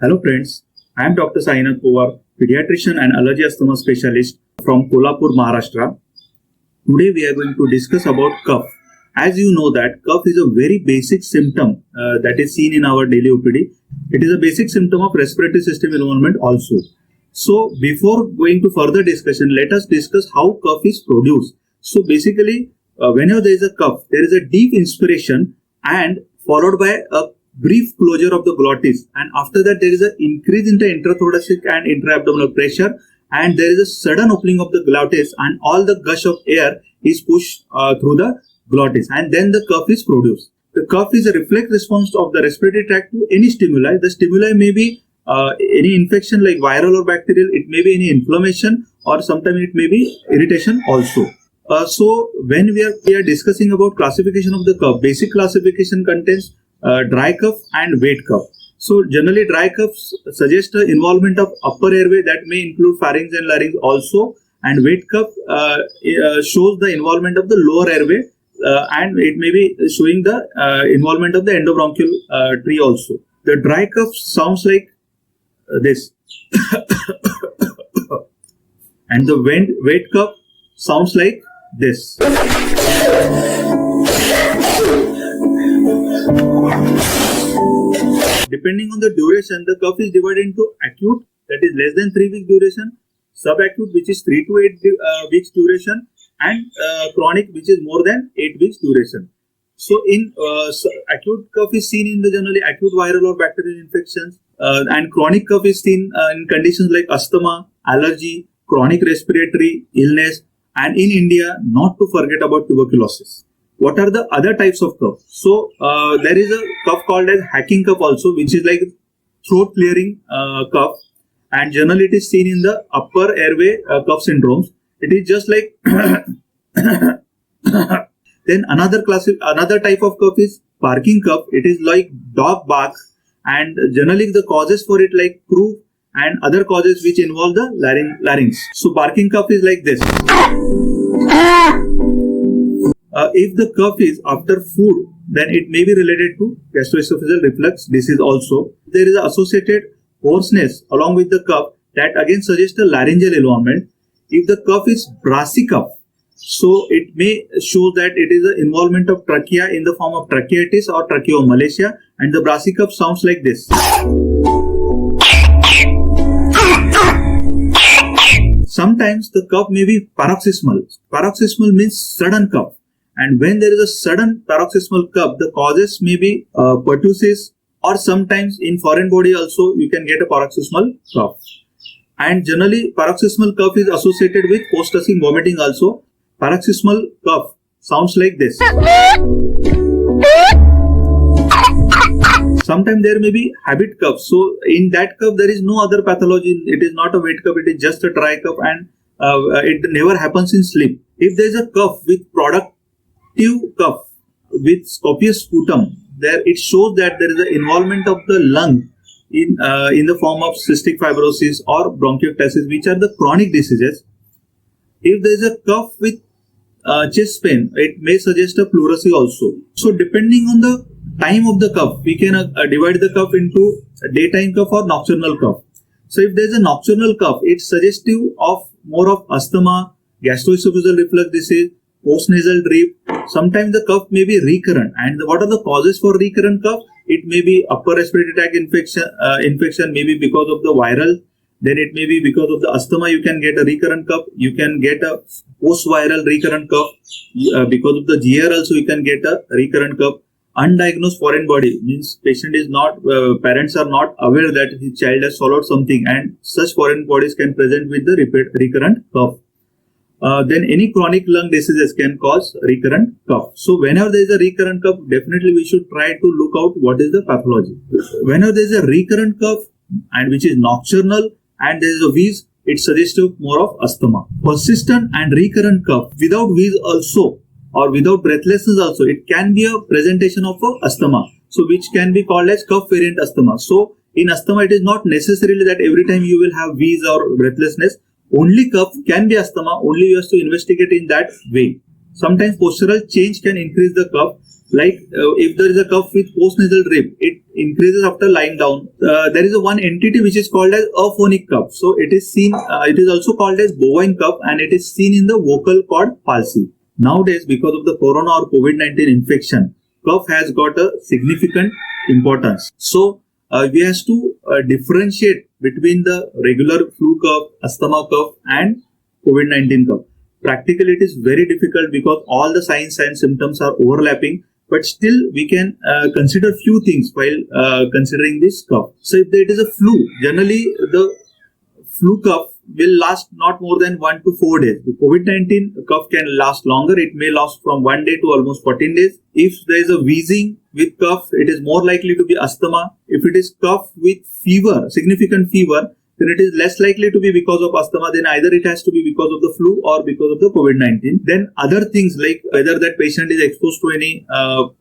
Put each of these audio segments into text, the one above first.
Hello friends, I am Dr. Sainath Pawar, pediatrician and allergy asthma specialist from Kolhapur, Maharashtra. Today we are going to discuss about cough. As you know that cough is a very basic symptom that is seen in our daily OPD. It is a basic symptom of respiratory system involvement also. So before going to further discussion, let us discuss how cough is produced. So basically, whenever there is a cough, there is a deep inspiration and followed by a brief closure of the glottis, and after that there is an increase in the intrathoracic and intra-abdominal pressure, and there is a sudden opening of the glottis and all the gush of air is pushed through the glottis, and then the cough is produced. The cough is a reflex response of the respiratory tract to any stimuli. The stimuli may be any infection like viral or bacterial, it may be any inflammation, or sometimes it may be irritation also. So when we are discussing about classification of the cough, basic classification contains dry cough and wet cough. So generally dry coughs suggest the involvement of upper airway that may include pharynx and larynx also, and wet cough shows the involvement of the lower airway and it may be showing the involvement of the endobronchial tree also. The dry cough sounds like this and the wet cough sounds like this. Depending on the duration, the cough is divided into acute, that is less than 3 weeks duration, subacute, which is 3 to 8 weeks duration, and chronic, which is more than 8 weeks duration. So in acute cough is seen in the generally acute viral or bacterial infections, and chronic cough is seen in conditions like asthma, allergy, chronic respiratory illness, and in India, not to forget about tuberculosis. What are the other types of cough? So there is a cough called as hacking cough also, which is like throat clearing cough, and generally it is seen in the upper airway cough syndromes. It is just like then another type of cough is barking cough. It is like dog bark, and generally the causes for it like croup and other causes which involve the larynx. So barking cough is like this. If the cough is after food, then it may be related to gastroesophageal reflux disease also. There is an associated hoarseness along with the cough that again suggests a laryngeal involvement. If the cough is brassy cough, so it may show that it is an involvement of trachea in the form of tracheitis or tracheomalacia, and the brassy cough sounds like this. Sometimes the cough may be paroxysmal. Paroxysmal means sudden cough. And when there is a sudden paroxysmal cough, the causes may be pertussis, or sometimes in foreign body also you can get a paroxysmal cough. And generally paroxysmal cough is associated with post-acid vomiting also. Paroxysmal cough sounds like this. Sometimes there may be habit cough. So in that cough there is no other pathology. It is not a wet cough, it is just a dry cough, and it never happens in sleep. If there is a cough with productive cough with scopious sputum, there it shows that there is an involvement of the lung in the form of cystic fibrosis or bronchiectasis, which are the chronic diseases. If there is a cough with chest pain, it may suggest a pleurisy also. So depending on the time of the cough, we can divide the cough into a daytime cough or nocturnal cough. So if there is a nocturnal cough, it's suggestive of more of asthma, gastroesophageal reflux disease, postnasal drip. Sometimes the cough may be recurrent, and what are the causes for recurrent cough? It may be upper respiratory tract infection, maybe because of the viral. Then it may be because of the asthma, you can get a recurrent cough. You can get a post-viral recurrent cough. Because of the GR also, you can get a recurrent cough. Undiagnosed foreign body means patient is not, parents are not aware that his child has swallowed something, and such foreign bodies can present with the recurrent cough. Then any chronic lung diseases can cause recurrent cough. So whenever there is a recurrent cough, definitely we should try to look out what is the pathology. Whenever there is a recurrent cough and which is nocturnal and there is a wheeze, it suggests more of asthma. Persistent and recurrent cough without wheeze also, or without breathlessness also, it can be a presentation of asthma. So which can be called as cough variant asthma. So in asthma, it is not necessarily that every time you will have wheeze or breathlessness. Only cough can be asthma, only you have to investigate in that way. Sometimes postural change can increase the cough. Like if there is a cough with postnasal drip, it increases after lying down. There is a one entity which is called as aphonic cough. So it is seen. It is also called as bovine cough, and it is seen in the vocal cord palsy. Nowadays, because of the corona or COVID-19 infection, cough has got a significant importance. So we have to differentiate between the regular flu cough, asthma cough, and COVID-19 cough. Practically, it is very difficult because all the signs and symptoms are overlapping. But still, we can consider few things while considering this cough. So, if it is a flu, generally the flu cough will last not more than 1 to 4 days. The COVID-19 cough can last longer. It may last from 1 day to almost 14 days. If there is a wheezing with cough, it is more likely to be asthma. If it is cough with fever, significant fever, then it is less likely to be because of asthma. Then either it has to be because of the flu or because of the COVID-19. Then other things like whether that patient is exposed to any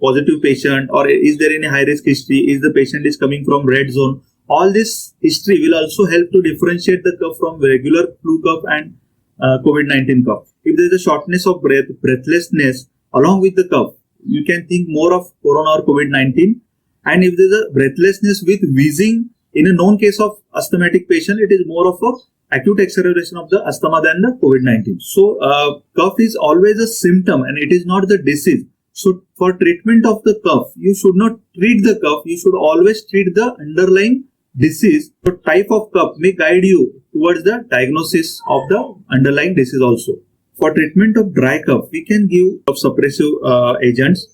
positive patient, or is there any high risk history, is the patient is coming from red zone. All this history will also help to differentiate the cough from regular flu cough and COVID-19 cough. If there is a shortness of breath, breathlessness along with the cough, you can think more of corona or COVID-19. And if there is a breathlessness with wheezing, in a known case of asthmatic patient, it is more of a acute acceleration of the asthma than the COVID-19. So cough is always a symptom and it is not the disease. So for treatment of the cough, you should not treat the cough. You should always treat the underlying disease. So type of cough may guide you towards the diagnosis of the underlying disease also. For treatment of dry cough, we can give cough suppressive agents.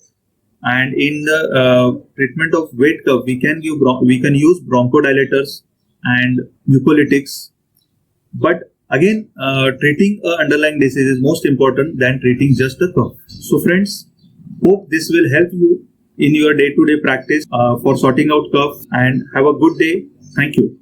And in the treatment of wet cough, we can use bronchodilators and mucolytics. But again, treating an underlying disease is most important than treating just the cough. So friends, hope this will help you in your day-to-day practice for sorting out cough, and have a good day. Thank you.